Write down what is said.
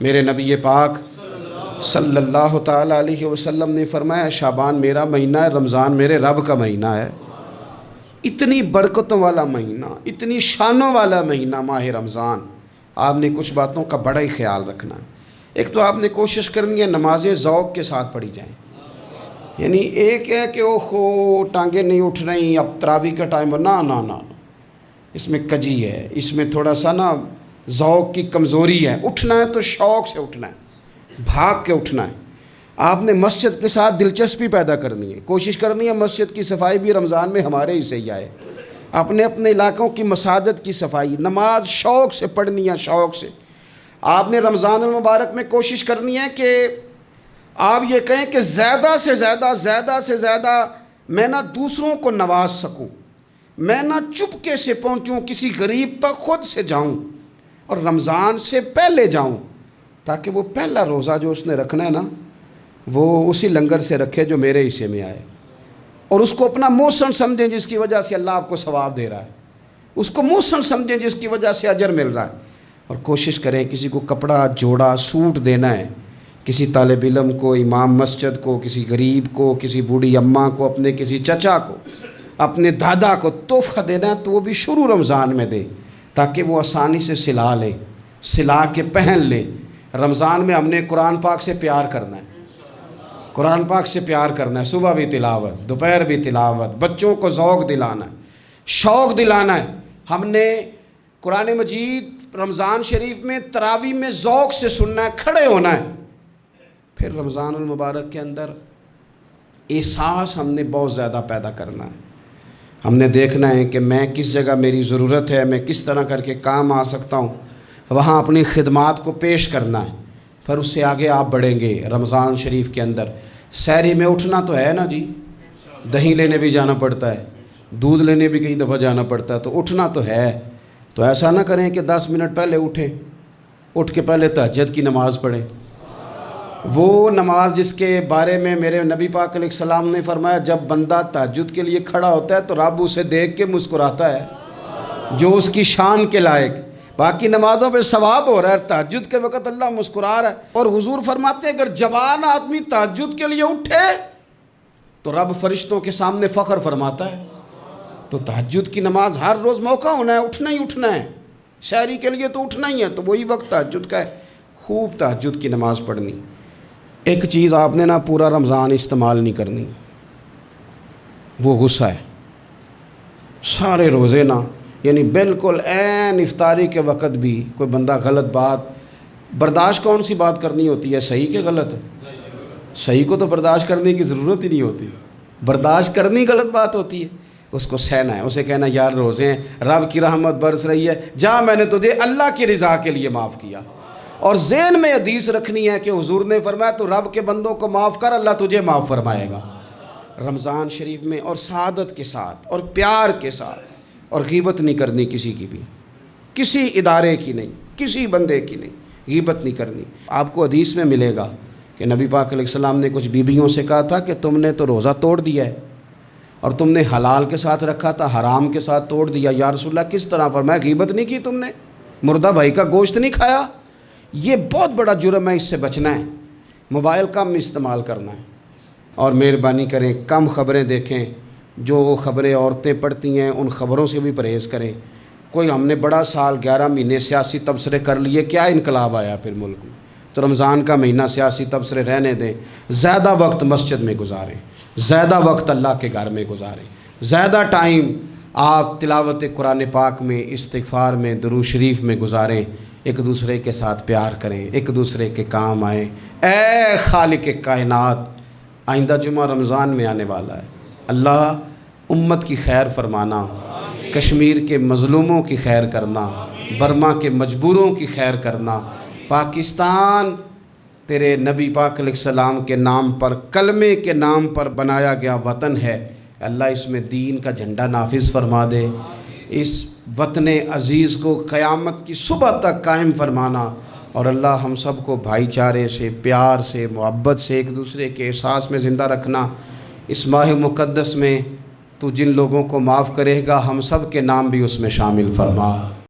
میرے نبی پاک صلی اللہ تعالیٰ علیہ وسلم نے فرمایا شعبان میرا مہینہ ہے، رمضان میرے رب کا مہینہ ہے۔ اتنی برکتوں والا مہینہ، اتنی شانوں والا مہینہ ماہ رمضان، آپ نے کچھ باتوں کا بڑا ہی خیال رکھنا ہے۔ ایک تو آپ نے کوشش کرنی ہے نمازیں ذوق کے ساتھ پڑھی جائیں، یعنی ایک ہے کہ اوہ ٹانگیں نہیں اٹھ رہی اب تراویح کا ٹائم، نہ اس میں کجی ہے، اس میں تھوڑا سا ذوق کی کمزوری ہے۔ اٹھنا ہے تو شوق سے اٹھنا ہے، بھاگ کے اٹھنا ہے۔ آپ نے مسجد کے ساتھ دلچسپی پیدا کرنی ہے، کوشش کرنی ہے مسجد کی صفائی بھی رمضان میں ہمارے ہی سے ہی آئے، اپنے علاقوں کی مساجد کی صفائی، نماز شوق سے پڑھنی ہے، شوق سے۔ آپ نے رمضان المبارک میں کوشش کرنی ہے کہ آپ یہ کہیں کہ زیادہ سے زیادہ میں دوسروں کو نواز سکوں، میں چپکے سے پہنچوں کسی غریب تک، خود سے جاؤں اور رمضان سے پہلے جاؤں، تاکہ وہ پہلا روزہ جو اس نے رکھنا ہے وہ اسی لنگر سے رکھے جو میرے حصے میں آئے، اور اس کو اپنا موسم سمجھیں جس کی وجہ سے اللہ آپ کو ثواب دے رہا ہے، اس کو موسم سمجھیں جس کی وجہ سے اجر مل رہا ہے۔ اور کوشش کریں کسی کو کپڑا جوڑا سوٹ دینا ہے، کسی طالب علم کو، امام مسجد کو، کسی غریب کو، کسی بوڑھی اماں کو، اپنے کسی چچا کو، اپنے دادا کو تحفہ دینا ہے تو وہ بھی شروع رمضان میں دے، تاکہ وہ آسانی سے سلا لے، سلا کے پہن لے۔ رمضان میں ہم نے قرآن پاک سے پیار کرنا ہے، قرآن پاک سے پیار کرنا ہے، صبح بھی تلاوت، دوپہر بھی تلاوت، بچوں کو ذوق دلانا ہے، شوق دلانا ہے۔ ہم نے قرآن مجید رمضان شریف میں تراویح میں ذوق سے سننا ہے، کھڑے ہونا ہے۔ پھر رمضان المبارک کے اندر احساس ہم نے بہت زیادہ پیدا کرنا ہے، ہم نے دیکھنا ہے کہ میں کس جگہ میری ضرورت ہے، میں کس طرح کر کے کام آ سکتا ہوں، وہاں اپنی خدمات کو پیش کرنا ہے۔ پھر اس سے آگے آپ بڑھیں گے۔ رمضان شریف کے اندر سحری میں اٹھنا تو ہے نا جی، دہی لینے بھی جانا پڑتا ہے، دودھ لینے بھی کئی دفعہ جانا پڑتا ہے، تو اٹھنا تو ہے۔ تو ایسا نہ کریں کہ 10 منٹ پہلے اٹھیں، اٹھ کے پہلے تہجد کی نماز پڑھیں، وہ نماز جس کے بارے میں میرے نبی پاک علیہ السلام نے فرمایا جب بندہ تہجد کے لیے کھڑا ہوتا ہے تو رب اسے دیکھ کے مسکراتا ہے، جو اس کی شان کے لائق۔ باقی نمازوں پہ ثواب ہو رہا ہے، تہجد کے وقت اللہ مسکرا رہا ہے۔ اور حضور فرماتے ہیں اگر جوان آدمی تہجد کے لیے اٹھے تو رب فرشتوں کے سامنے فخر فرماتا ہے۔ تو تہجد کی نماز ہر روز موقع ہونا ہے، اٹھنا ہی اٹھنا ہے، شہری کے لیے تو اٹھنا ہی ہے، تو وہی وقت تہجد کا ہے، خوب تہجد کی نماز پڑھنی۔ ایک چیز آپ نے پورا رمضان استعمال نہیں کرنی، وہ غصہ ہے۔ سارے روزے یعنی بالکل عین افطاری کے وقت بھی کوئی بندہ غلط بات، برداشت کون سی بات کرنی ہوتی ہے، صحیح کہ غلط؟ صحیح کو تو برداشت کرنے کی ضرورت ہی نہیں ہوتی، برداشت کرنی غلط بات ہوتی ہے، اس کو سہنا ہے، اسے کہنا یار روزے ہیں، رب کی رحمت برس رہی ہے، جا میں نے تجھے اللہ کی رضا کے لیے معاف کیا۔ اور ذہن میں حدیث رکھنی ہے کہ حضور نے فرمایا تو رب کے بندوں کو معاف کر، اللہ تجھے معاف فرمائے گا۔ رمضان شریف میں اور سعادت کے ساتھ اور پیار کے ساتھ، اور غیبت نہیں کرنی کسی کی بھی، کسی ادارے کی نہیں، کسی بندے کی نہیں، غیبت نہیں کرنی۔ آپ کو حدیث میں ملے گا کہ نبی پاک علیہ السلام نے کچھ بیویوں سے کہا تھا کہ تم نے تو روزہ توڑ دیا ہے، اور تم نے حلال کے ساتھ رکھا تھا، حرام کے ساتھ توڑ دیا۔ یا رسول اللہ کس طرح؟ فرمایا غیبت نہیں کی تم نے، مردہ بھائی کا گوشت نہیں کھایا۔ یہ بہت بڑا جرم ہے، اس سے بچنا ہے۔ موبائل کم استعمال کرنا ہے، اور مہربانی کریں کم خبریں دیکھیں، جو وہ خبریں عورتیں پڑھتی ہیں ان خبروں سے بھی پرہیز کریں۔ کوئی ہم نے بڑا سال 11 مہینے سیاسی تبصرے کر لیے، کیا انقلاب آیا پھر ملک میں؟ تو رمضان کا مہینہ سیاسی تبصرے رہنے دیں، زیادہ وقت مسجد میں گزاریں، زیادہ وقت اللہ کے گھر میں گزاریں، زیادہ ٹائم آپ تلاوت قرآن پاک میں، استغفار میں، درود شریف میں گزاریں، ایک دوسرے کے ساتھ پیار کریں، ایک دوسرے کے کام آئیں۔ اے خالق کائنات، آئندہ جمعہ رمضان میں آنے والا ہے، اللہ امت کی خیر فرمانا، کشمیر کے مظلوموں کی خیر کرنا، برما کے مجبوروں کی خیر کرنا۔ پاکستان تیرے نبی پاک علیہ السلام کے نام پر، کلمے کے نام پر بنایا گیا وطن ہے، اللہ اس میں دین کا جھنڈا نافذ فرما دے، اس وطن عزیز کو قیامت کی صبح تک قائم فرمانا، اور اللہ ہم سب کو بھائی چارے سے، پیار سے، محبت سے، ایک دوسرے کے احساس میں زندہ رکھنا۔ اس ماہ مقدس میں تو جن لوگوں کو معاف کرے گا ہم سب کے نام بھی اس میں شامل فرما۔